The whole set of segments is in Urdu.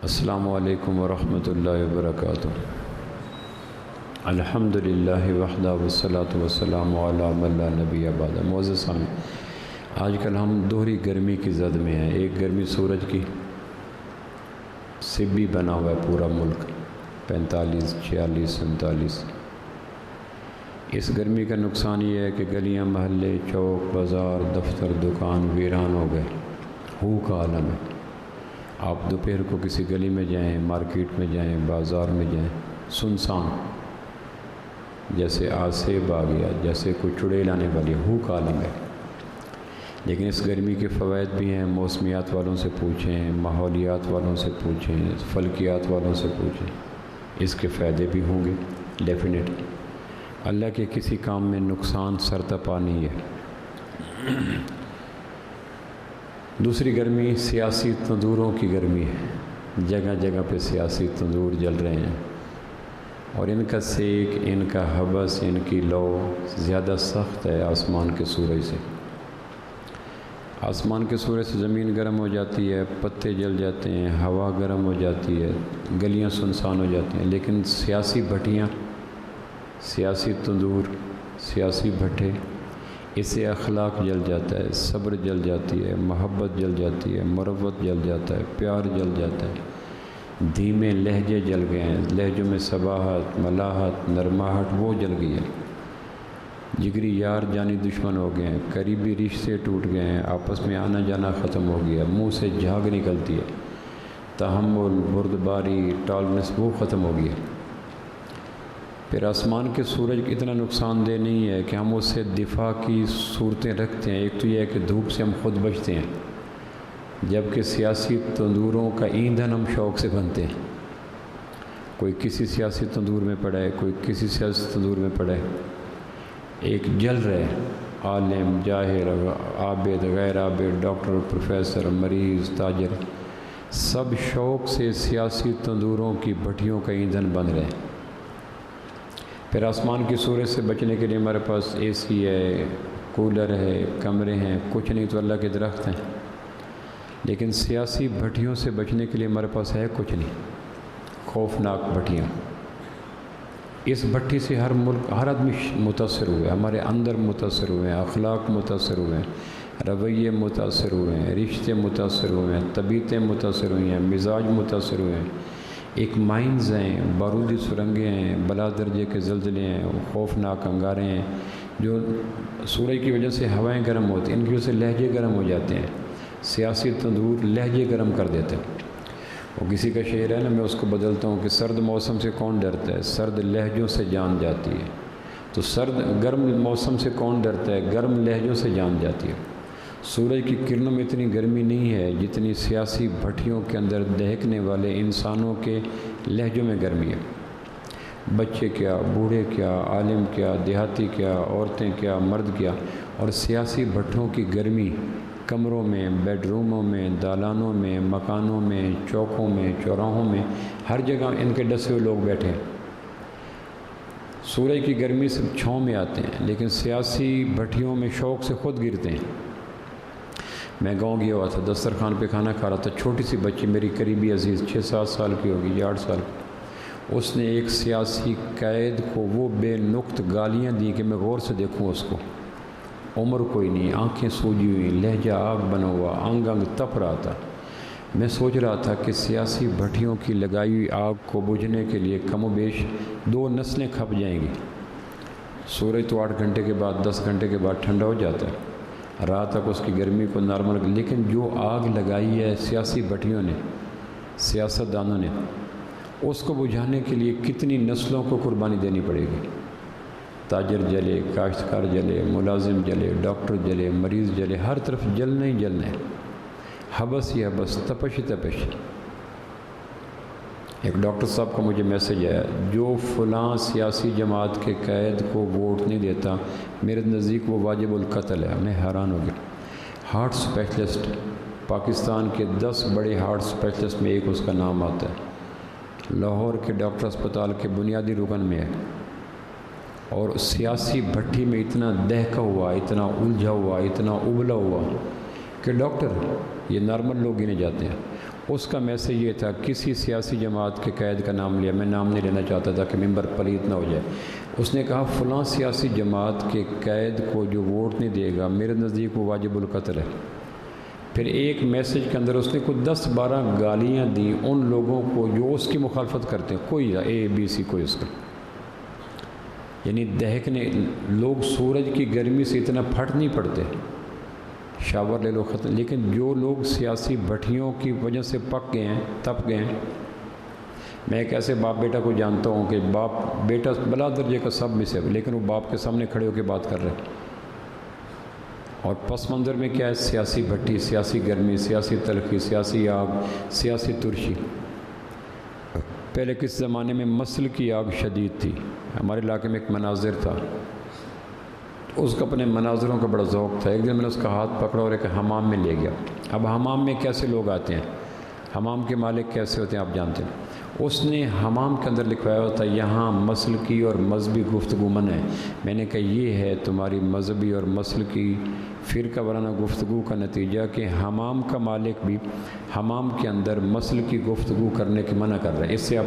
السلام علیکم ورحمۃ اللہ وبرکاتہ۔ الحمدللہ وحدہ والصلاۃ والسلام علی من لا نبی بعد۔ معزز سامعین، آج کل ہم دوہری گرمی کی زد میں ہیں۔ ایک گرمی سورج کی، سبی بنا ہوا ہے پورا ملک، 45، 46، 47۔ اس گرمی کا نقصان یہ ہے کہ گلیاں، محلے، چوک، بازار، دفتر، دکان ویران ہو گئے، ہو کا عالم ہے۔ آپ دوپہر کو کسی گلی میں جائیں، مارکیٹ میں جائیں، بازار میں جائیں، سنسان، جیسے آسیب آ گیا، جیسے کوئی چڑیل آنے والی، ہو کا عالم ہے۔ لیکن اس گرمی کے فوائد بھی ہیں۔ موسمیات والوں سے پوچھیں، ماحولیات والوں سے پوچھیں، فلکیات والوں سے پوچھیں، اس کے فائدے بھی ہوں گے ڈیفینیٹلی۔ اللہ کے کسی کام میں نقصان سرتپا نہیں ہے۔ دوسری گرمی سیاسی تندوروں کی گرمی ہے۔ جگہ جگہ پہ سیاسی تندور جل رہے ہیں، اور ان کا سیک، ان کا حبس، ان کی لو زیادہ سخت ہے آسمان کے سورج سے۔ آسمان کے سورج سے زمین گرم ہو جاتی ہے، پتے جل جاتے ہیں، ہوا گرم ہو جاتی ہے، گلیاں سنسان ہو جاتی ہیں۔ لیکن سیاسی بھٹیاں، سیاسی تندور، سیاسی بھٹے، اس سے اخلاق جل جاتا ہے، صبر جل جاتی ہے، محبت جل جاتی ہے، مروت جل جاتا ہے، پیار جل جاتا ہے۔ دھیمے لہجے جل گئے ہیں، لہجوں میں صباحت، ملاحت، نرماہٹ وہ جل گئی ہے۔ جگری یار جانی دشمن ہو گئے ہیں، قریبی رشتے ٹوٹ گئے ہیں، آپس میں آنا جانا ختم ہو گیا، منہ سے جھاگ نکلتی ہے، تحمل، بردباری، ٹالرنس وہ ختم ہو گیا۔ پھر آسمان کے سورج اتنا نقصان دہ نہیں ہے کہ ہم اس سے دفاع کی صورتیں رکھتے ہیں۔ ایک تو یہ ہے کہ دھوپ سے ہم خود بچتے ہیں، جبکہ سیاسی تندوروں کا ایندھن ہم شوق سے بنتے ہیں۔ کوئی کسی سیاسی تندور میں پڑا ہے، کوئی کسی سیاسی تندور میں پڑا ہے، ایک جل رہے، عالم، جاہل، عابد، غیر عابد، ڈاکٹر، پروفیسر، مریض، تاجر، سب شوق سے سیاسی تندوروں کی بھٹیوں کا ایندھن بن رہے ہیں۔ پھر آسمان کی سورج سے بچنے کے لیے ہمارے پاس اے سی ہے، کولر ہے، کمرے ہیں، کچھ نہیں تو اللہ کے درخت ہیں۔ لیکن سیاسی بھٹیوں سے بچنے کے لیے ہمارے پاس ہے کچھ نہیں، خوفناک بھٹیاں۔ اس بھٹی سے ہر ملک، ہر آدمی متاثر ہوئے، ہمارے اندر متاثر ہوئے ہیں، اخلاق متاثر ہوئے ہیں، رویے متاثر ہوئے ہیں، رشتے متاثر ہوئے ہیں، طبیعتیں متاثر ہوئی ہیں، مزاج متاثر ہوئے ہیں۔ ایک مائنز ہیں، بارودی سرنگیں ہیں، بلا درجے کے زلزلے ہیں، خوفناک انگارے ہیں، جو سورج کی وجہ سے ہوائیں گرم ہوتی ہیں، ان کی وجہ سے لہجے گرم ہو جاتے ہیں۔ سیاسی تندور لہجے گرم کر دیتے ہیں۔ وہ کسی کا شعر ہے نا، میں اس کو بدلتا ہوں کہ سرد موسم سے کون ڈرتا ہے، سرد لہجوں سے جان جاتی ہے۔ تو گرم موسم سے کون ڈرتا ہے، گرم لہجوں سے جان جاتی ہے۔ سورج کی کرنوں میں اتنی گرمی نہیں ہے جتنی سیاسی بھٹیوں کے اندر دہکنے والے انسانوں کے لہجوں میں گرمی ہے۔ بچے کیا، بوڑھے کیا، عالم کیا، دیہاتی کیا، عورتیں کیا، مرد کیا، اور سیاسی بھٹوں کی گرمی کمروں میں، بیڈ روموں میں، دالانوں میں، مکانوں میں، چوکوں میں، چوراہوں میں، ہر جگہ ان کے ڈسے ہوئے لوگ بیٹھے ہیں۔ سورج کی گرمی سے چھاؤں میں آتے ہیں، لیکن سیاسی بھٹیوں میں شوق سے خود گرتے ہیں۔ میں گاؤں گیا ہوا تھا، دسترخوان پہ کھانا کھا رہا تھا، چھوٹی سی بچی، میری قریبی عزیز، 6-7 سال کی ہوگی یا 8 سال کی، اس نے ایک سیاسی قائد کو وہ بے نقط گالیاں دی کہ میں غور سے دیکھوں اس کو۔ عمر کوئی نہیں، آنکھیں سوجی ہوئی، لہجہ آگ بنا ہوا، انگ انگ تپ رہا تھا۔ میں سوچ رہا تھا کہ سیاسی بھٹیوں کی لگائی ہوئی آگ کو بجھنے کے لیے کم و بیش 2 نسلیں کھپ جائیں گی۔ سورج تو 8 گھنٹے کے بعد، 10 گھنٹے کے بعد ٹھنڈا ہو جاتا ہے، رات تک اس کی گرمی کو نارمل، لیکن جو آگ لگائی ہے سیاسی بھٹیوں نے، سیاست دانوں نے، اس کو بجھانے کے لیے کتنی نسلوں کو قربانی دینی پڑے گی۔ تاجر جلے، کاشتکار جلے، ملازم جلے، ڈاکٹر جلے، مریض جلے، ہر طرف جلنا ہی جلنا ہے، حبس ہی حبس، تپش ہی تپش۔ ایک ڈاکٹر صاحب کا مجھے میسج آیا، جو فلاں سیاسی جماعت کے قائد کو ووٹ نہیں دیتا، میرے نزدیک وہ واجب القتل ہے۔ میں حیران ہو گیا۔ ہارٹ اسپیشلسٹ، پاکستان کے 10 بڑے ہارٹ اسپیشلسٹ میں ایک اس کا نام آتا ہے، لاہور کے ڈاکٹر اسپتال کے بنیادی رکن میں ہے، اور سیاسی بھٹی میں اتنا دہکا ہوا، اتنا الجھا ہوا، اتنا ابلا ہوا کہ ڈاکٹر یہ نارمل لوگ گنے جاتے ہیں۔ اس کا میسیج یہ تھا، کسی سیاسی جماعت کے قائد کا نام لیا، میں نام نہیں لینا چاہتا تھا کہ ممبر پلیت نہ ہو جائے۔ اس نے کہا فلاں سیاسی جماعت کے قائد کو جو ووٹ نہیں دے گا میرے نزدیک وہ واجب القتل ہے۔ پھر ایک میسیج کے اندر اس نے کوئی 10-12 گالیاں دیں ان لوگوں کو جو اس کی مخالفت کرتے ہیں، کوئی ABC کوئی اس کا، یعنی دہکنے لوگ سورج کی گرمی سے اتنا پھٹ نہیں پڑتے، شاور لے لو ختم، لیکن جو لوگ سیاسی بھٹیوں کی وجہ سے پک گئے ہیں، تپ گئے ہیں۔ میں ایک ایسے باپ بیٹا کو جانتا ہوں کہ باپ بیٹا بلا درجے کا سب میں سے، لیکن وہ باپ کے سامنے کھڑے ہو کے بات کر رہے ہیں، اور پس منظر میں کیا ہے؟ سیاسی بھٹی، سیاسی گرمی، سیاسی تلخی، سیاسی آگ، سیاسی ترشی۔ پہلے کس زمانے میں مسل کی آگ شدید تھی، ہمارے علاقے میں ایک مناظر تھا، اس کا اپنے مناظروں کا بڑا ذوق تھا۔ ایک دن میں نے اس کا ہاتھ پکڑا اور ایک حمام میں لے گیا۔ اب حمام میں کیسے لوگ آتے ہیں، حمام کے مالک کیسے ہوتے ہیں آپ جانتے ہیں۔ اس نے حمام کے اندر لکھوایا ہوتا یہاں مسلکی اور مذہبی گفتگو منع ہے۔ میں نے کہا یہ ہے تمہاری مذہبی اور مسلکی فرقہ وارانہ گفتگو کا نتیجہ کہ حمام کا مالک بھی حمام کے اندر مسلکی گفتگو کرنے کی منع کر رہا ہے۔ اس سے اب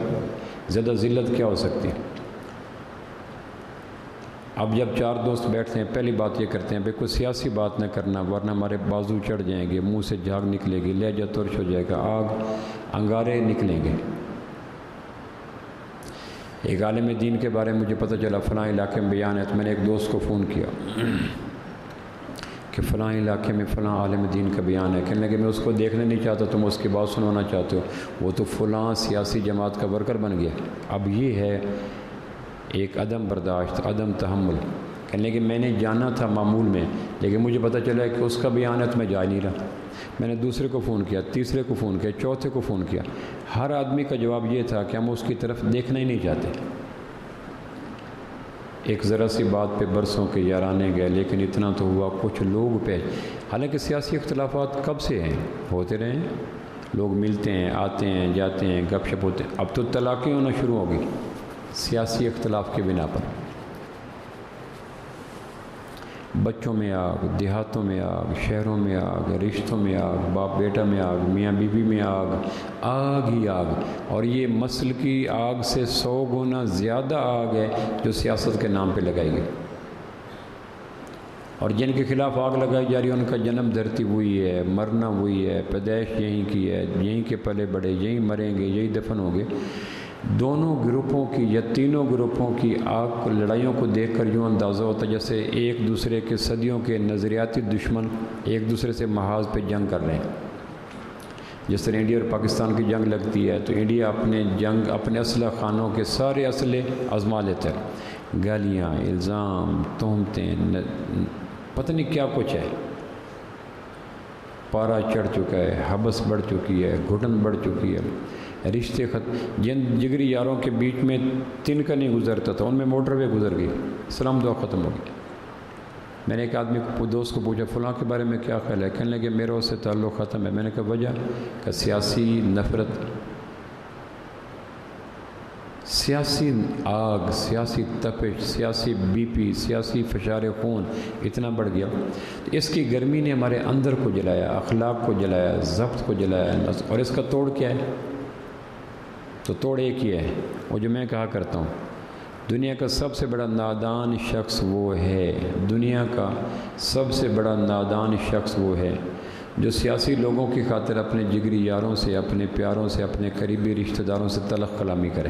زیادہ ذلت کیا ہو سکتی ہے؟ اب جب 4 دوست بیٹھتے ہیں پہلی بات یہ کرتے ہیں بھئی کوئی سیاسی بات نہ کرنا ورنہ ہمارے بازو چڑھ جائیں گے، منہ سے جھاگ نکلے گی، لہجہ ترش ہو جائے گا، آگ انگارے نکلیں گے۔ ایک عالم دین کے بارے میں مجھے پتہ چلا فلاں علاقے میں بیان ہے، تو میں نے ایک دوست کو فون کیا کہ فلاں علاقے میں فلاں عالم دین کا بیان ہے۔ کہنے لگے میں اس کو دیکھنا نہیں چاہتا، تم اس کی بات سنوانا چاہتے ہو، وہ تو فلاں سیاسی جماعت کا ورکر بن گیا۔ اب یہ ہے ایک عدم برداشت، عدم تحمل۔ کہنے لگے میں نے جانا تھا معمول میں، لیکن مجھے پتہ چلا کہ اس کا بیان ہے تو میں جا نہیں رہا۔ میں نے دوسرے کو فون کیا، تیسرے کو فون کیا، چوتھے کو فون کیا، ہر آدمی کا جواب یہ تھا کہ ہم اس کی طرف دیکھنا ہی نہیں چاہتے۔ ایک ذرا سی بات پہ برسوں کے یارانے گئے، لیکن اتنا تو ہوا کچھ لوگ پہ، حالانکہ سیاسی اختلافات کب سے ہیں، ہوتے رہے ہیں، لوگ ملتے ہیں، آتے ہیں، جاتے ہیں، گپ شپ ہوتے ہیں۔ اب تو طلاقیں ہونا شروع ہو گئی سیاسی اختلاف کے بنا پر۔ بچوں میں آگ، دیہاتوں میں آگ، شہروں میں آگ، رشتوں میں آگ، باپ بیٹا میں آگ، میاں بیوی میں آگ، آگ ہی آگ۔ اور یہ مسل کی آگ سے 100 گنا زیادہ آگ ہے جو سیاست کے نام پہ لگائی گئی، اور جن کے خلاف آگ لگائی جا رہی ہے ان کا جنم دھرتی وہی ہے، مرنا وہی ہے، پیدائش یہیں کی ہے، یہیں کے پلے بڑے، یہیں مریں گے، یہیں دفن ہوں گے۔ دونوں گروپوں کی یا تینوں گروپوں کی آگ کو، لڑائیوں کو دیکھ کر یوں اندازہ ہوتا ہے جیسے ایک دوسرے کے صدیوں کے نظریاتی دشمن ایک دوسرے سے محاذ پہ جنگ کر رہے ہیں۔ جس طرح انڈیا اور پاکستان کی جنگ لگتی ہے تو انڈیا اپنے اسلحہ خانوں کے سارے اسلحے آزما لیتا ہے، گالیاں، الزام، تہمتیں، پتہ نہیں کیا کچھ ہے۔ پارا چڑھ چکا ہے، حبس بڑھ چکی ہے، گھٹن بڑھ چکی ہے، رشتے جن جگری یاروں کے بیچ میں تن کا نہیں گزرتا تھا ان میں موٹر وے گزر گئی، سلام دعا ختم ہو گئی۔ میں نے ایک آدمی کو، دوست کو پوچھا فلاں کے بارے میں کیا خیال ہے؟ کہنے لگے میرا اس سے تعلق ختم ہے۔ میں نے کہا وجہ؟ کہ سیاسی نفرت، سیاسی آگ، سیاسی تپش، سیاسی BP، سیاسی فشار خون اتنا بڑھ گیا۔ اس کی گرمی نے ہمارے اندر کو جلایا، اخلاق کو جلایا، ضبط کو جلایا، اور اس کا توڑ کیا ہے؟ تو توڑ ایک ہی ہے، وہ جو میں کہا کرتا ہوں، دنیا کا سب سے بڑا نادان شخص وہ ہے، دنیا کا سب سے بڑا نادان شخص وہ ہے جو سیاسی لوگوں کی خاطر اپنے جگری یاروں سے، اپنے پیاروں سے، اپنے قریبی رشتہ داروں سے تلخ کلامی کرے۔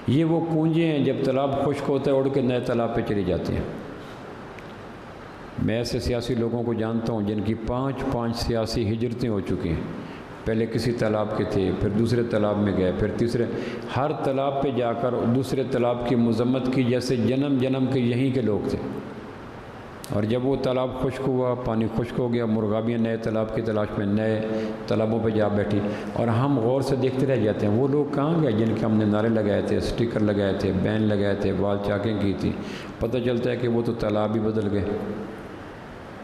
یہ وہ پونجیں ہیں جب تالاب خشک ہوتا ہے اڑ کے نئے تالاب پہ چلی جاتی ہیں۔ میں ایسے سیاسی لوگوں کو جانتا ہوں جن کی 5 سیاسی ہجرتیں ہو چکی ہیں۔ پہلے کسی تالاب کے تھے، پھر دوسرے تالاب میں گئے، پھر تیسرے، ہر تالاب پہ جا کر دوسرے تالاب کی مذمت کی جیسے جنم کے یہیں کے لوگ تھے۔ اور جب وہ تالاب خشک ہوا، پانی خشک ہو گیا، مرغابیاں نئے تالاب کی تلاش میں نئے تالابوں پہ جا بیٹھی، اور ہم غور سے دیکھتے رہ جاتے ہیں وہ لوگ کہاں گئے جن کے ہم نے نعرے لگائے تھے، سٹیکر لگائے تھے، بین لگائے تھے، وال چاکیں کی تھی۔ پتہ چلتا ہے کہ وہ تو تالاب ہی بدل گئے،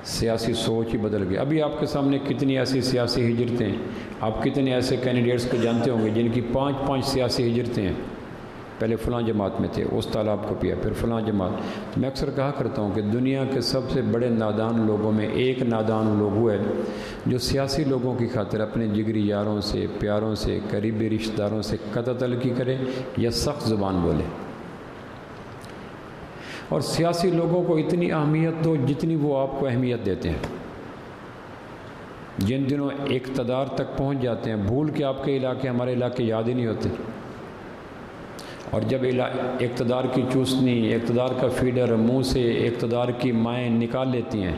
سیاسی سوچ ہی بدل گئی۔ ابھی آپ کے سامنے کتنی ایسی سیاسی ہجرتیں، آپ کتنے ایسے کینڈیڈیٹس کو جانتے ہوں گے جن کی 5 سیاسی ہجرتیں ہیں، پہلے فلاں جماعت میں تھے، اس تالاب کو پیا، پھر فلاں جماعت۔ تو میں اکثر کہا کرتا ہوں کہ دنیا کے سب سے بڑے نادان لوگوں میں ایک نادان لوگ وہ ہے جو سیاسی لوگوں کی خاطر اپنے جگری یاروں سے، پیاروں سے، قریبی رشتہ داروں سے قطع تلقی کرے یا سخت زبان بولے، اور سیاسی لوگوں کو اتنی اہمیت دو جتنی وہ آپ کو اہمیت دیتے ہیں۔ جن دنوں اقتدار تک پہنچ جاتے ہیں بھول کے آپ کے علاقے ہمارے علاقے یاد ہی نہیں ہوتے، اور جب اقتدار کی چوسنی، اقتدار کا فیڈر منہ سے اقتدار کی مائیں نکال لیتی ہیں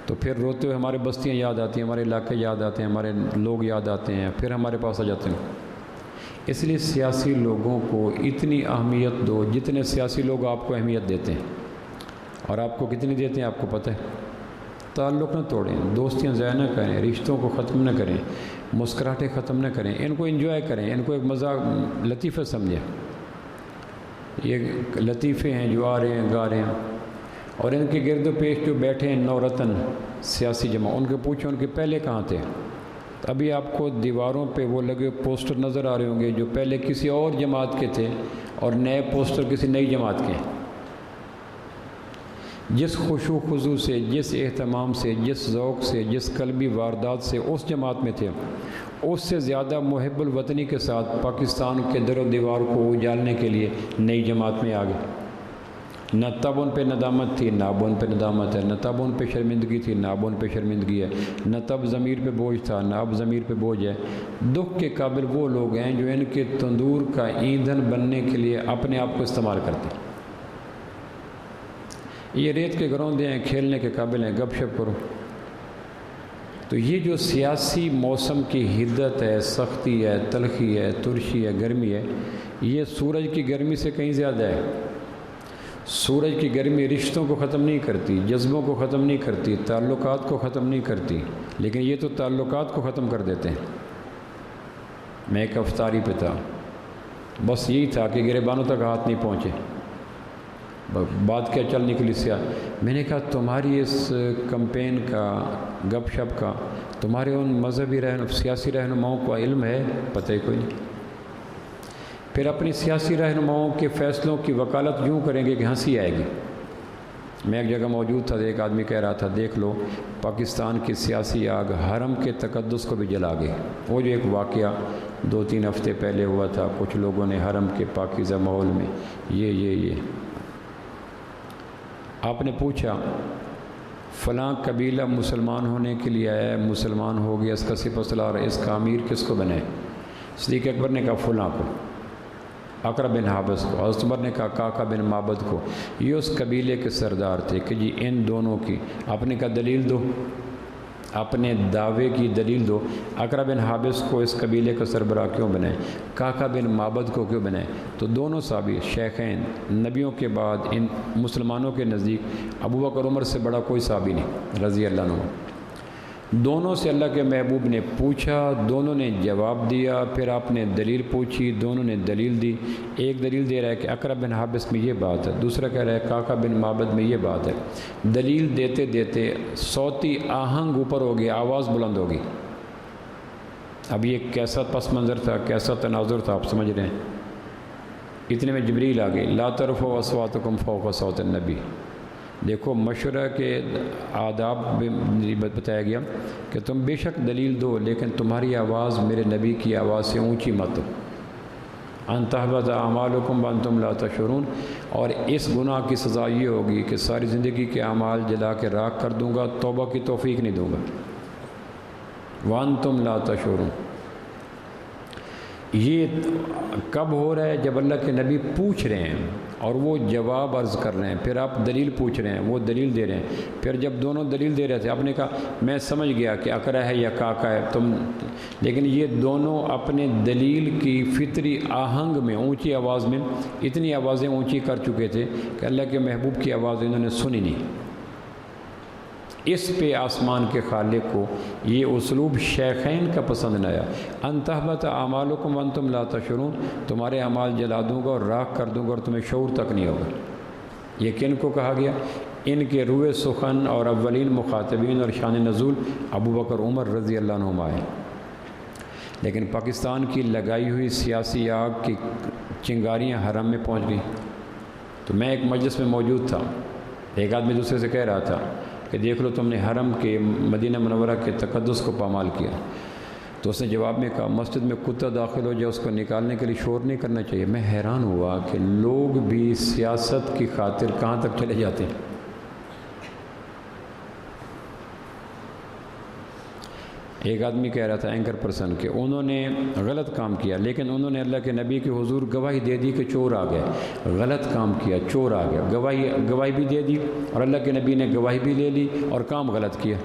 تو پھر روتے ہوئے ہمارے بستیاں یاد آتی ہیں، ہمارے علاقے یاد آتے ہیں، ہمارے لوگ یاد آتے ہیں، پھر ہمارے پاس آ جاتے ہیں۔ اس لیے سیاسی لوگوں کو اتنی اہمیت دو جتنے سیاسی لوگ آپ کو اہمیت دیتے ہیں، اور آپ کو کتنی دیتے ہیں آپ کو پتہ ہے۔ تعلق نہ توڑیں، دوستیاں ضائع نہ کریں، رشتوں کو ختم نہ کریں، مسکراہٹیں ختم نہ کریں، ان کو انجوائے کریں، ان کو ایک مزاق لطیفہ سمجھیں۔ یہ لطیفے ہیں جو آ رہے ہیں گا رہے ہیں، اور ان کے گرد و پیش جو بیٹھے ہیں نورتن سیاسی جماع، ان کے پوچھیں ان کے پہلے کہاں تھے۔ ابھی آپ کو دیواروں پہ وہ لگے پوسٹر نظر آ رہے ہوں گے جو پہلے کسی اور جماعت کے تھے اور نئے پوسٹر کسی نئی جماعت کے ہیں۔ جس خشوع خضوع سے، جس اہتمام سے، جس ذوق سے، جس قلبی واردات سے اس جماعت میں تھے، اس سے زیادہ محب الوطنی کے ساتھ پاکستان کے در و دیوار کو اجالنے کے لیے نئی جماعت میں آ گئے۔ نہ تب ان پہ ندامت تھی، نہ اب ان پہ ندامت ہے، نہ تب ان پہ شرمندگی تھی، نہ اب ان پہ شرمندگی ہے، نہ تب ضمیر پہ بوجھ تھا، نہ اب ضمیر پہ بوجھ ہے۔ دکھ کے قابل وہ لوگ ہیں جو ان کے تندور کا ایندھن بننے کے لیے اپنے آپ کو استعمال کرتے ہیں۔ یہ ریت کے گروندے ہیں، کھیلنے کے قابل ہیں، گپ شپ کرو۔ تو یہ جو سیاسی موسم کی حدت ہے، سختی ہے، تلخی ہے، ترشی ہے، گرمی ہے، یہ سورج کی گرمی سے کہیں زیادہ ہے۔ سورج کی گرمی رشتوں کو ختم نہیں کرتی، جذبوں کو ختم نہیں کرتی، تعلقات کو ختم نہیں کرتی، لیکن یہ تو تعلقات کو ختم کر دیتے ہیں۔ میں ایک افطاری پہ تھا، بس یہی تھا کہ گریبانوں تک ہاتھ نہیں پہنچے، بات کیا چل نکلی سیاہ۔ میں نے کہا تمہاری اس کمپین کا، گپ شپ کا، تمہارے ان مذہبی سیاسی رہنماؤں کو علم ہے؟ پتہ ہی کوئی نہیں۔ پھر اپنی سیاسی رہنماؤں کے فیصلوں کی وکالت یوں کریں گے کہ ہنسی آئے گی۔ میں ایک جگہ موجود تھا، ایک آدمی کہہ رہا تھا دیکھ لو پاکستان کی سیاسی آگ حرم کے تقدس کو بھی جلا گئی۔ وہ جو ایک واقعہ 2-3 ہفتے پہلے ہوا تھا، کچھ لوگوں نے حرم کے پاکیزہ ماحول میں یہ آپ نے پوچھا فلاں قبیلہ مسلمان ہونے کے لیے آیا ہے، مسلمان ہو گیا، اس کا سپہ سالار، اس کا امیر کس کو بنائے؟ صدیق اکبر نے کہا فلاں کو، اقرا بن حابس کو، حضرت عمر نے کہا کاکا بن معبد کو۔ یہ اس قبیلے کے سردار تھے کہ جی ان دونوں کی، آپ نے کہا دلیل دو، اپنے دعوے کی دلیل دو۔ اقرا بن حابس کو اس قبیلے کا سربراہ کیوں بنائے؟ کاکا بن معبد کو کیوں بنائے؟ تو دونوں صحابی شیخین، نبیوں کے بعد ان مسلمانوں کے نزدیک ابو بکر عمر سے بڑا کوئی صحابی نہیں رضی اللہ عنہ۔ دونوں سے اللہ کے محبوب نے پوچھا، دونوں نے جواب دیا، پھر آپ نے دلیل پوچھی، دونوں نے دلیل دی۔ ایک دلیل دے رہا ہے کہ اقرا بن حابس میں یہ بات ہے، دوسرا کہہ رہا ہے کاکا بن معبد میں یہ بات ہے۔ دلیل دیتے دیتے صوتی آہنگ اوپر ہو گیا، آواز بلند ہوگی۔ اب یہ کیسا پس منظر تھا، کیسا تناظر تھا، آپ سمجھ رہے ہیں۔ اتنے میں جبریل آ گئے، لا ترفعوا اصواتکم فوق صوت النبی۔ دیکھو مشورہ کے آداب بھی بتایا گیا کہ تم بے شک دلیل دو لیکن تمہاری آواز میرے نبی کی آواز سے اونچی مت ہو۔ ان تحبط اعمالکم وانتم لا تشعرون، اور اس گناہ کی سزا یہ ہوگی کہ ساری زندگی کے اعمال جلا کے راکھ کر دوں گا، توبہ کی توفیق نہیں دوں گا۔ وانتم لا تشعرون، یہ کب ہو رہا ہے؟ جب اللہ کے نبی پوچھ رہے ہیں اور وہ جواب عرض کر رہے ہیں، پھر آپ دلیل پوچھ رہے ہیں، وہ دلیل دے رہے ہیں۔ پھر جب دونوں دلیل دے رہے تھے، آپ نے کہا میں سمجھ گیا کہ اقرا ہے یا کاکا ہے لیکن یہ دونوں اپنے دلیل کی فطری آہنگ میں، اونچی آواز میں، اتنی آوازیں اونچی کر چکے تھے کہ اللہ کے محبوب کی آواز انہوں نے سنی نہیں۔ اس پہ آسمان کے خالق کو یہ اسلوب شیخین کا پسند نہ آیا۔ ان تحبط اعمالکم وانتم لا تشعرون، تمہارے اعمال جلا دوں گا اور راکھ کر دوں گا اور تمہیں شعور تک نہیں ہوگا۔ یہ کن کو کہا گیا؟ ان کے روئے سخن اور اولین مخاطبین اور شان نزول ابو بکر عمر رضی اللہ عنہما ہے۔ لیکن پاکستان کی لگائی ہوئی سیاسی آگ کی چنگاریاں حرم میں پہنچ گئیں۔ تو میں ایک مجلس میں موجود تھا، ایک آدمی دوسرے سے کہہ رہا تھا کہ دیکھ لو تم نے حرم کے مدینہ منورہ کے تقدس کو پامال کیا۔ تو اس نے جواب میں کہا مسجد میں کتا داخل ہو جائے اس کو نکالنے کے لیے شور نہیں کرنا چاہیے۔ میں حیران ہوا کہ لوگ بھی سیاست کی خاطر کہاں تک چلے جاتے ہیں۔ ایک آدمی کہہ رہا تھا اینکر پرسن کہ انہوں نے غلط کام کیا، لیکن انہوں نے اللہ کے نبی کے حضور گواہی دے دی کہ چور آ گئے۔ غلط کام کیا، چور آ گیا، گواہی بھی دے دی اور اللہ کے نبی نے گواہی بھی لے لی اور کام غلط کیا۔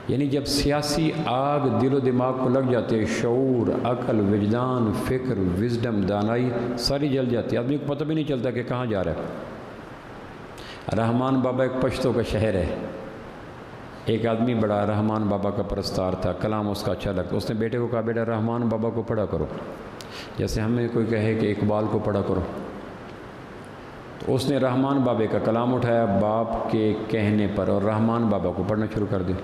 یعنی جب سیاسی آگ دل و دماغ کو لگ جاتے، شعور، عقل، وجدان، فکر، وزڈم، دانائی ساری جل جاتی، آدمی کو پتہ بھی نہیں چلتا کہ کہاں جا رہا ہے۔ رحمان بابا ایک پشتوں کا شہر ہے۔ ایک آدمی بڑا رحمان بابا کا پرستار تھا، کلام اس کا اچھا لگتا، اس نے بیٹے کو کہا بیٹا رحمان بابا کو پڑھا کرو، جیسے ہمیں کوئی کہے کہ اقبال کو پڑھا کرو۔ تو اس نے رحمان بابے کا کلام اٹھایا باپ کے کہنے پر اور رحمان بابا کو پڑھنا شروع کر دیا۔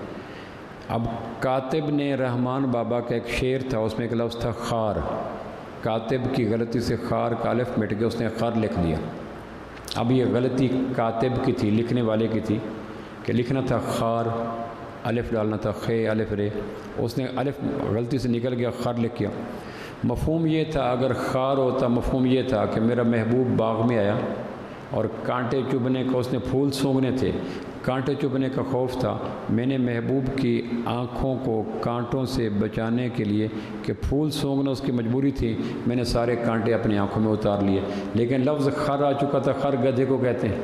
اب کاتب نے رحمان بابا کا ایک شعر تھا، اس میں ایک لفظ تھا خار، کاتب کی غلطی سے خار کا الف مٹ گیا، اس نے خار لکھ دیا۔ اب یہ غلطی کاتب کی تھی، لکھنے والے کی تھی کہ لکھنا تھا خار، الف ڈالنا تھا خے الف رے، اس نے الف غلطی سے نکل گیا، خار لکھ کیا۔ مفہوم یہ تھا اگر خار ہوتا، مفہوم یہ تھا کہ میرا محبوب باغ میں آیا اور کانٹے چبھنے کا، اس نے پھول سونگھنے تھے، کانٹے چبھنے کا خوف تھا، میں نے محبوب کی آنکھوں کو کانٹوں سے بچانے کے لیے کہ پھول سونگھنا اس کی مجبوری تھی، میں نے سارے کانٹے اپنی آنکھوں میں اتار لیے۔ لیکن لفظ خر آ چکا تھا، خر گدھے کو کہتے ہیں،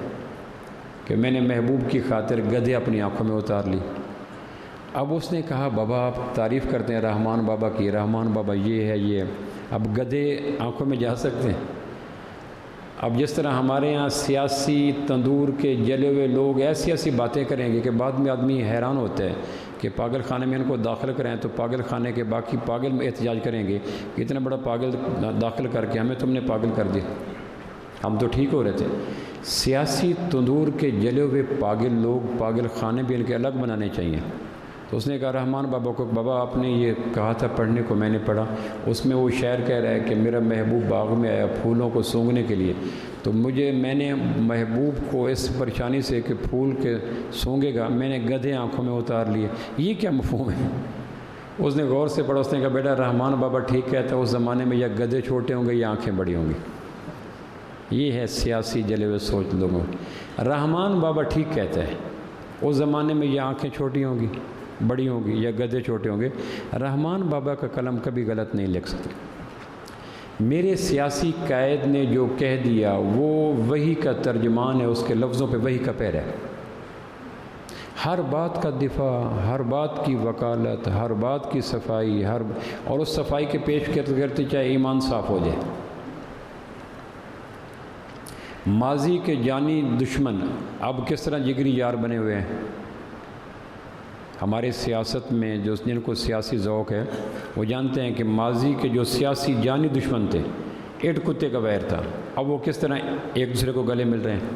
کہ میں نے محبوب کی خاطر گدھے اپنی آنکھوں میں اتار لی۔ اب اس نے کہا بابا آپ تعریف کرتے ہیں رحمان بابا کی، رحمان بابا یہ ہے یہ ہے، اب گدھے آنکھوں میں جا سکتے ہیں؟ اب جس طرح ہمارے ہاں سیاسی تندور کے جلے ہوئے لوگ ایسی ایسی باتیں کریں گے کہ بعد میں آدمی حیران ہوتا ہے کہ پاگل خانے میں ان کو داخل کریں تو پاگل خانے کے باقی پاگل میں احتجاج کریں گے کہ اتنا بڑا پاگل داخل کر کے ہمیں تم نے پاگل کر دیا، ہم تو ٹھیک ہو رہے تھے۔ سیاسی تندور کے جلے ہوئے پاگل لوگ، پاگل خانے بھی ان کے الگ بنانے چاہیے۔ تو اس نے کہا رحمان بابا کو بابا آپ نے یہ کہا تھا پڑھنے کو، میں نے پڑھا، اس میں وہ شعر کہہ رہا ہے کہ میرا محبوب باغ میں آیا پھولوں کو سونگھنے کے لیے، تو میں نے محبوب کو اس پریشانی سے کہ پھول کے سونگھے گا، میں نے گدھے آنکھوں میں اتار لیے، یہ کیا مفہوم ہے؟ اس نے غور سے پڑھا، اس نے کہا بیٹا رحمان بابا ٹھیک کہتا ہے، اس زمانے میں یا گدھے چھوٹے ہوں گے یا آنکھیں بڑی ہوں گی۔ یہ ہے سیاسی جلے ہوئے سوچ لوگوں۔ رحمان بابا ٹھیک کہتا ہے، اس زمانے میں یا آنکھیں چھوٹی ہوں گی بڑی ہوں گی یا گدھے چھوٹے ہوں گے، رحمان بابا کا قلم کبھی غلط نہیں لکھ سکتے۔ میرے سیاسی قائد نے جو کہہ دیا وہ وحی کا ترجمان ہے، اس کے لفظوں پہ وحی کا پیر ہے۔ ہر بات کا دفاع، ہر بات کی وکالت، ہر بات کی صفائی، اور اس صفائی کے پیش کرتے چاہے ایمان صاف ہو جائے۔ ماضی کے جانی دشمن اب کس طرح جگری یار بنے ہوئے ہیں۔ ہمارے سیاست میں جن کو سیاسی ذوق ہے وہ جانتے ہیں کہ ماضی کے جو سیاسی جانی دشمن تھے، ایٹ کتے کا ویر تھا، اب وہ کس طرح ایک دوسرے کو گلے مل رہے ہیں۔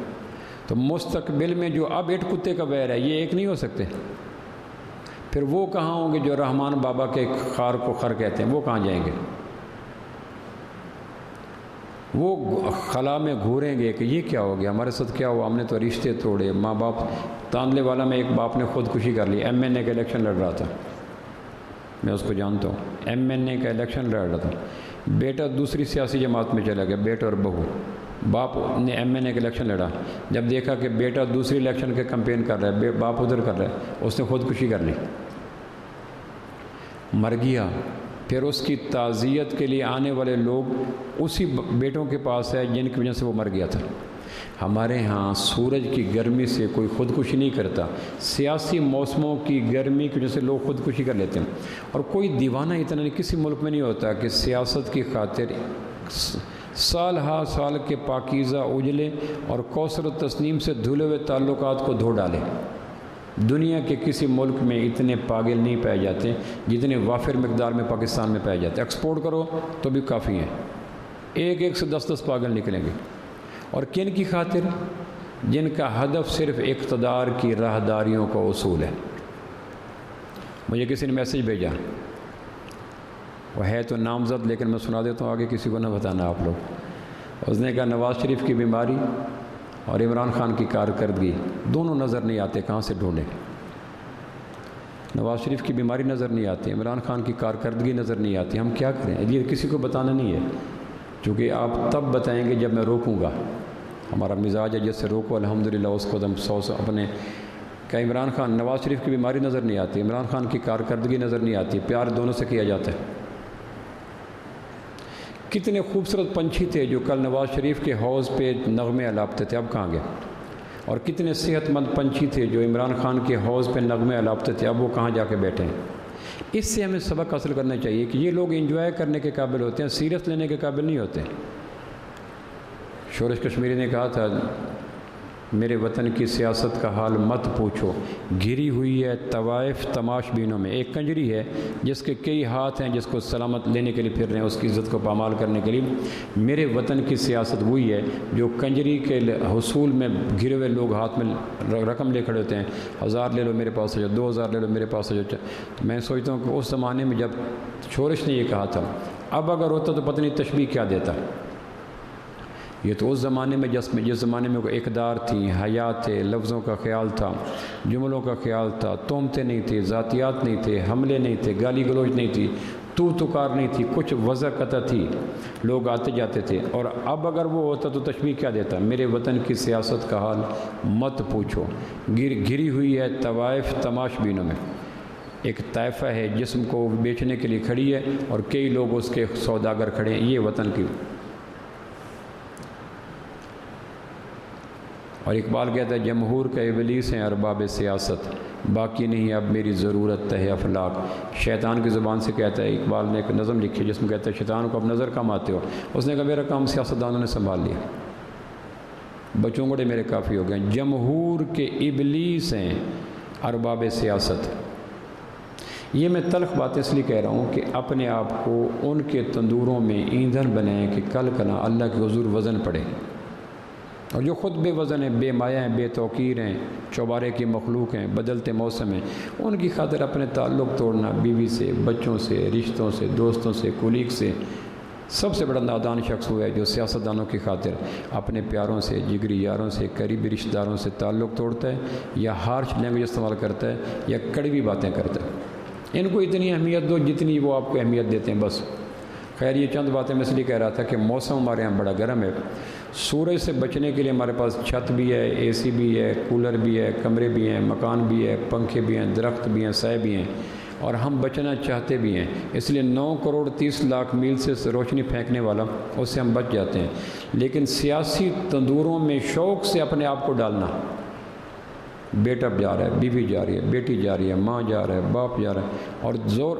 تو مستقبل میں جو اب ایٹ کتے کا ویر ہے یہ ایک نہیں ہو سکتے، پھر وہ کہاں ہوں گے جو رحمان بابا کے خار کو خر کہتے ہیں، وہ کہاں جائیں گے؟ وہ خلا میں گھوریں گے کہ یہ کیا ہو گیا، ہمارے ساتھ کیا ہوا، ہم نے تو رشتے توڑے، ماں باپ۔ تانلے والا میں ایک باپ نے خودکشی کر لی، ایم این اے کا الیکشن لڑ رہا تھا، میں اس کو جانتا ہوں، ایم این اے کا الیکشن لڑ رہا تھا، بیٹا دوسری سیاسی جماعت میں چلا گیا، بیٹا اور بہو، باپ نے ایم این اے کا الیکشن لڑا، جب دیکھا کہ بیٹا دوسری الیکشن کے کمپین کر رہا ہے، باپ ادھر کر رہا ہے، اس نے خودکشی کر لی، مر گیا۔ پھر اس کی تعزیت کے لیے آنے والے لوگ اسی بیٹوں کے پاس ہے جن کی وجہ سے وہ مر گیا تھا۔ ہمارے ہاں سورج کی گرمی سے کوئی خودکشی نہیں کرتا، سیاسی موسموں کی گرمی کی وجہ سے لوگ خودکشی کر لیتے ہیں، اور کوئی دیوانہ اتنا نہیں کسی ملک میں نہیں ہوتا کہ سیاست کی خاطر سال ہا سال کے پاکیزہ اجلے اور کوثر و تسنیم سے دھلے ہوئے تعلقات کو دھو ڈالے۔ دنیا کے کسی ملک میں اتنے پاگل نہیں پائے جاتے جتنے وافر مقدار میں پاکستان میں پائے جاتے ہیں۔ ایکسپورٹ کرو تو بھی کافی ہیں، ایک سے 10 پاگل نکلیں گے، اور کن کی خاطر؟ جن کا ہدف صرف اقتدار کی راہداریوں کا اصول ہے۔ مجھے کسی نے میسیج بھیجا، وہ ہے تو نامزد لیکن میں سنا دیتا ہوں، آگے کسی کو نہ بتانا آپ لوگ۔ اس نے کہا نواز شریف کی بیماری اور عمران خان کی کارکردگی دونوں نظر نہیں آتے، کہاں سے ڈھونڈیں؟ نواز شریف کی بیماری نظر نہیں آتی، عمران خان کی کارکردگی نظر نہیں آتی، ہم کیا کریں؟ یہ کسی کو بتانا نہیں ہے، چونکہ آپ تب بتائیں گے جب میں روکوں گا۔ ہمارا مزاج ہے جس سے روکو الحمدللہ اس کو ہم اپنے کہ عمران خان، نواز شریف کی بیماری نظر نہیں آتی، عمران خان کی کارکردگی نظر نہیں آتی، پیار دونوں سے کیا جاتا ہے۔ کتنے خوبصورت پنچھی تھے جو کل نواز شریف کے حوض پہ نغمے الاپتے تھے، اب کہاں گئے؟ اور کتنے صحت مند پنچھی تھے جو عمران خان کے حوض پہ نغمے الاپتے تھے، اب وہ کہاں جا کے بیٹھے ہیں؟ اس سے ہمیں سبق حاصل کرنا چاہیے کہ یہ لوگ انجوائے کرنے کے قابل ہوتے ہیں، سیریس لینے کے قابل نہیں ہوتے۔ شورش کشمیری نے کہا تھا میرے وطن کی سیاست کا حال مت پوچھو، گھری ہوئی ہے طوائف تماش بینوں میں۔ ایک کنجری ہے جس کے کئی ہاتھ ہیں، جس کو سلامت لینے کے لیے پھر رہے ہیں، اس کی عزت کو پامال کرنے کے لیے۔ میرے وطن کی سیاست وہی ہے جو کنجری کے حصول میں گھرے ہوئے لوگ ہاتھ میں رقم لے کھڑے ہوتے ہیں، 1000 لے لو میرے پاس سے جو، 2000 لے لو میرے پاس سے جو۔ میں سوچتا ہوں کہ اس زمانے میں جب شورش نے یہ کہا تھا، اب اگر ہوتا تو پتہ نہیں تشبیہ کیا دیتا۔ یہ تو اس زمانے میں جس زمانے میں کوئی اقدار تھی، حیات تھے، لفظوں کا خیال تھا، جملوں کا خیال تھا، تہمتیں نہیں تھی، ذاتیات نہیں تھے، حملے نہیں تھے، گالی گلوچ نہیں تھی، تو تکار نہیں تھی، کچھ وضع قطع تھی، لوگ آتے جاتے تھے۔ اور اب اگر وہ ہوتا تو تشبیہ کیا دیتا؟ میرے وطن کی سیاست کا حال مت پوچھو، گھری ہوئی ہے طوائف تماش بینوں میں۔ ایک طائفہ ہے جسم کو بیچنے کے لیے کھڑی ہے اور کئی لوگ اس کے سوداگر کھڑے ہیں، یہ وطن کی۔ اور اقبال کہتا ہے جمہور کا ابلیس ہیں ارباب سیاست، باقی نہیں اب میری ضرورت ہے افلاک۔ شیطان کی زبان سے کہتا ہے، اقبال نے ایک نظم لکھی جس میں کہتا ہے شیطان کو اب نظر کم آتے ہو۔ اس نے کہا میرا کام سیاستدانوں نے سنبھال لیا، بچوں گڑے میرے کافی ہو گئے۔ جمہور کے ابلیس ہیں ارباب سیاست۔ یہ میں تلخ بات اس لیے کہہ رہا ہوں کہ اپنے آپ کو ان کے تندوروں میں ایندھن بنائیں کہ کل کنا اللہ کے حضور وزن پڑے۔ اور جو خود بے وزن ہیں، بے مایہ ہیں، بے توقیر ہیں، چوبارے کی مخلوق ہیں، بدلتے موسم ہیں، ان کی خاطر اپنے تعلق توڑنا، بیوی سے، بچوں سے، رشتوں سے، دوستوں سے، کولیگ سے۔ سب سے بڑا نادان شخص ہوا ہے جو سیاستدانوں کی خاطر اپنے پیاروں سے، جگری یاروں سے، قریبی رشتہ داروں سے تعلق توڑتا ہے، یا ہارش لینگویج استعمال کرتا ہے، یا کڑوی باتیں کرتا ہے۔ ان کو اتنی اہمیت دو جتنی وہ آپ کو اہمیت دیتے ہیں، بس۔ خیر یہ چند باتیں میں اس لیے کہہ رہا تھا کہ موسم ہمارے یہاں بڑا گرم ہے۔ سورج سے بچنے کے لیے ہمارے پاس چھت بھی ہے، اے سی بھی ہے، کولر بھی ہے، کمرے بھی ہیں، مکان بھی ہے، پنکھے بھی ہیں، درخت بھی ہیں، سائے بھی ہیں، اور ہم بچنا چاہتے بھی ہیں۔ اس لیے 9 کروڑ 30 لاکھ میل سے روشنی پھینکنے والا، اس سے ہم بچ جاتے ہیں۔ لیکن سیاسی تندوروں میں شوق سے اپنے آپ کو ڈالنا، بیٹا جا رہا ہے، بیوی جا رہی ہے، بیٹی جا رہی ہے، ماں جا رہا ہے، باپ جا رہا ہے، اور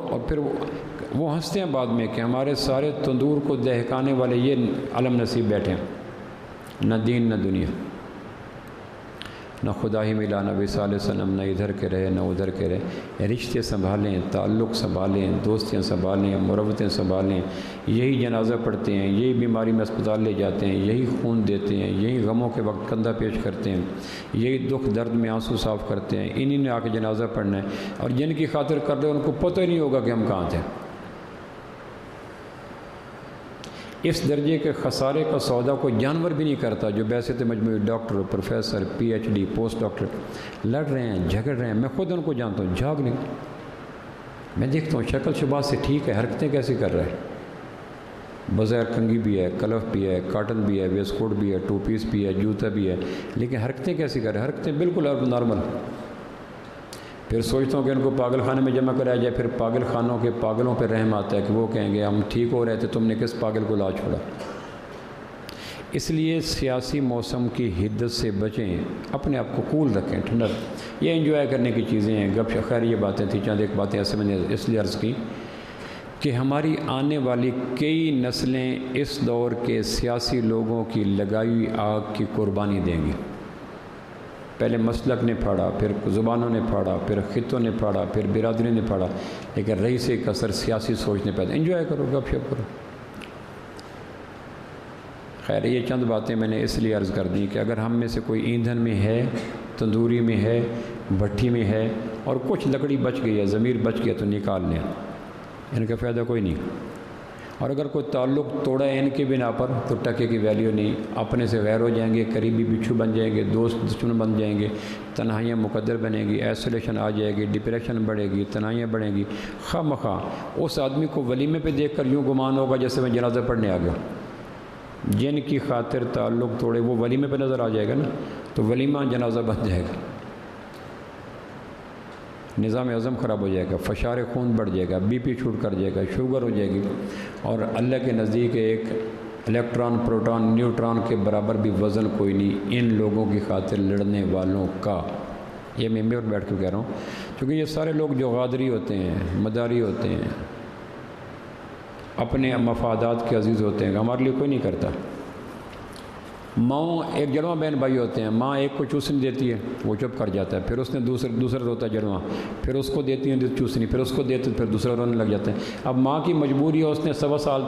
اور پھر وہ ہنستے ہیں بعد میں کہ ہمارے سارے تندور کو دہکانے والے یہ علم نصیب بیٹھے ہیں، نہ دین نہ دنیا، نہ خدا ہی ملا، نہ وصال صنم، نہ ادھر کے رہے نہ ادھر کے رہے۔ رشتے سنبھالیں، تعلق سنبھالیں، دوستیاں سنبھالیں، مروتیں سنبھالیں۔ یہی جنازہ پڑھتے ہیں، یہی بیماری میں اسپتال لے جاتے ہیں، یہی خون دیتے ہیں، یہی غموں کے وقت کندھا پیش کرتے ہیں، یہی دکھ درد میں آنسو صاف کرتے ہیں، انہی نے آ کے جنازہ پڑھنا ہے۔ اور جن کی خاطر کر رہے ہیں ان کو پتہ ہی نہیں ہوگا کہ ہم کہاں تھے۔ اس درجے کے خسارے کا سودا کوئی جانور بھی نہیں کرتا، جو ویسے تو مجموعی doctor, professor, P H D, post doctor لڑ رہے ہیں، جھگڑ رہے ہیں۔ میں خود ان کو جانتا ہوں، جھاگ نہیں، میں دیکھتا ہوں شکل شباز سے ٹھیک ہے، حرکتیں کیسی کر رہے ہیں، بظاہر کنگھی بھی ہے، کلف بھی ہے، کاٹن بھی ہے، ویسٹ کوٹ بھی ہے، 2 پیس بھی ہے، جوتا بھی ہے، لیکن حرکتیں کیسی کر رہے ہیں؟ حرکتیں بالکل نارمل۔ پھر سوچتا ہوں کہ ان کو پاگل خانے میں جمع کرایا جائے، پھر پاگل خانوں کے پاگلوں پہ رحم آتا ہے کہ وہ کہیں گے ہم ٹھیک ہو رہے تھے، تم نے کس پاگل کو لا چھوڑا۔ اس لیے سیاسی موسم کی حدت سے بچیں، اپنے آپ کو کول رکھیں، ٹھنڈا۔ یہ انجوائے کرنے کی چیزیں ہیں، گپ شپ، خیر یہ باتیں تھیں، چند ایک باتیں ایسے میں نے اس لیے عرض کی کہ ہماری آنے والی کئی نسلیں اس دور کے سیاسی لوگوں کی لگائی ہوئی آگ کی قربانی دیں گی۔ پہلے مسلک نے پھاڑا، پھر زبانوں نے پھاڑا، پھر خطوں نے پھاڑا، پھر برادری نے پھاڑا، لیکن رہی سے ایک اثر سیاسی سوچنے پیدا۔ انجوائے کرو، گپ شپ کرو۔ خیر یہ چند باتیں میں نے اس لیے عرض کر دیں کہ اگر ہم میں سے کوئی ایندھن میں ہے، تندوری میں ہے، بھٹی میں ہے اور کچھ لکڑی بچ گئی ہے، ضمیر بچ گیا تو نکال لیں، ان کا فائدہ کوئی نہیں۔ اور اگر کوئی تعلق توڑا ہے ان کے بنا پر تو ٹکے کی ویلیو نہیں، اپنے سے غیر ہو جائیں گے، قریبی بچھو بن جائیں گے، دوست دشمن بن جائیں گے، تنہائیاں مقدر بنیں گی، ایسولیشن آ جائے گی، ڈپریشن بڑھے گی، تنہائیاں بڑھیں گی۔ خواہ مخواہ اس آدمی کو ولیمے پہ دیکھ کر یوں گمان ہوگا جیسے میں جنازہ پڑھنے آ گیا۔ جن کی خاطر تعلق توڑے وہ ولیمے پہ نظر آ جائے گا نا، تو ولیمہ جنازہ بن جائے گا، نظام ہضم خراب ہو جائے گا، فشار خون بڑھ جائے گا، بی پی چھوٹ کر جائے گا، شوگر ہو جائے گی، اور اللہ کے نزدیک ایک الیکٹران پروٹون نیوٹران کے برابر بھی وزن کوئی نہیں ان لوگوں کی خاطر لڑنے والوں کا۔ یہ میں ممبر پر بیٹھ کے کہہ رہا ہوں، کیونکہ یہ سارے لوگ جو غادری ہوتے ہیں، مداری ہوتے ہیں، اپنے مفادات کے عزیز ہوتے ہیں، ہمارے لیے کوئی نہیں کرتا۔ ماں ایک جڑواں بہن بھائی ہوتے ہیں، ماں ایک کو چوسنی دیتی ہے وہ چپ کر جاتا ہے، پھر اس نے دوسرا روتا ہے جڑواں، پھر اس کو دیتی ہے چوسنی، پھر اس کو دیتے پھر دوسرا رونے لگ جاتا ہے۔ اب ماں کی مجبوری ہے، اس نے 1.25 سال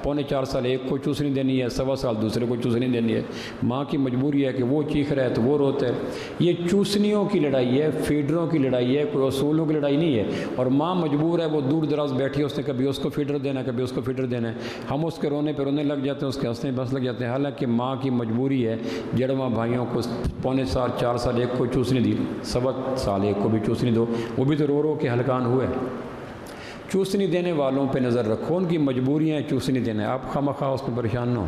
پونے 4 سال ایک کو چوسنی دینی ہے، 1.25 سال دوسرے کو چوسنی دینی ہے۔ ماں کی مجبوری ہے کہ وہ چیخ رہا ہے تو وہ روتا ہے۔ یہ چوسنیوں کی لڑائی ہے، فیڈروں کی لڑائی ہے، کوئی اصولوں کی لڑائی نہیں ہے۔ اور ماں مجبور ہے، وہ دور دراز بیٹھی ہے، اس نے کبھی اس کو فیڈر دینا ہے، کبھی اس کو فیڈر دینا ہے، ہم اس کے رونے پہ رونے لگ جاتے ہیں، اس کے ہنسنے پہ ہنسنے لگ جاتے ہیں، حالانکہ ماں کی مجبوری ہے جڑواں بھائیوں کو پونے 4 سال ایک کو چوسنی دی، 1.25 سال ایک کو بھی چوسنی دو، وہ بھی تو رو رو کے ہلکان ہوئے۔ چوسنی دینے والوں پہ نظر رکھو، ان کی مجبوریاں ہیں چوسنی دینا ہے، آپ خواہ مخواہ اس پہ پریشان نہ ہو۔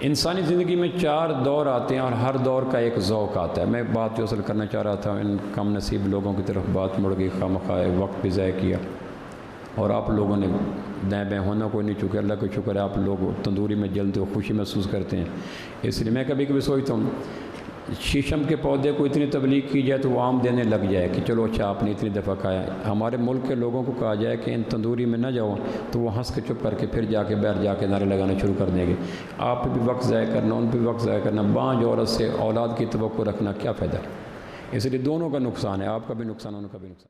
انسانی زندگی میں 4 دور آتے ہیں اور ہر دور کا ایک ذوق آتا ہے۔ میں بات جو اصل کرنا چاہ رہا تھا ان کم نصیب لوگوں کی طرف بات مڑ گئی، خواہ مخواہ وقت بھی ضائع کیا، اور آپ لوگوں نے دائیں بائیں ہونا کوئی نہیں، چکے اللہ کا شکر ہے آپ لوگ تندوری میں جلتے ہو، خوشی محسوس کرتے ہیں۔ اس لیے میں کبھی کبھی سوچتا ہوں شیشم کے پودے کو اتنی تبلیغ کی جائے تو وہ آم دینے لگ جائے کہ چلو اچھا آپ نے اتنی دفعہ کھایا۔ ہمارے ملک کے لوگوں کو کہا جائے کہ ان تندوری میں نہ جاؤ تو وہ ہنس کے چپ کر کے پھر جا کے باہر جا کے نعرے لگانا شروع کر دیں گے۔ آپ پہ بھی وقت ضائع کرنا، ان پہ بھی وقت ضائع کرنا، بانجھ عورت سے اولاد کی توقع رکھنا کیا فائدہ؟ اس لیے دونوں کا نقصان ہے، آپ کا بھی نقصان، ان کا بھی نقصان۔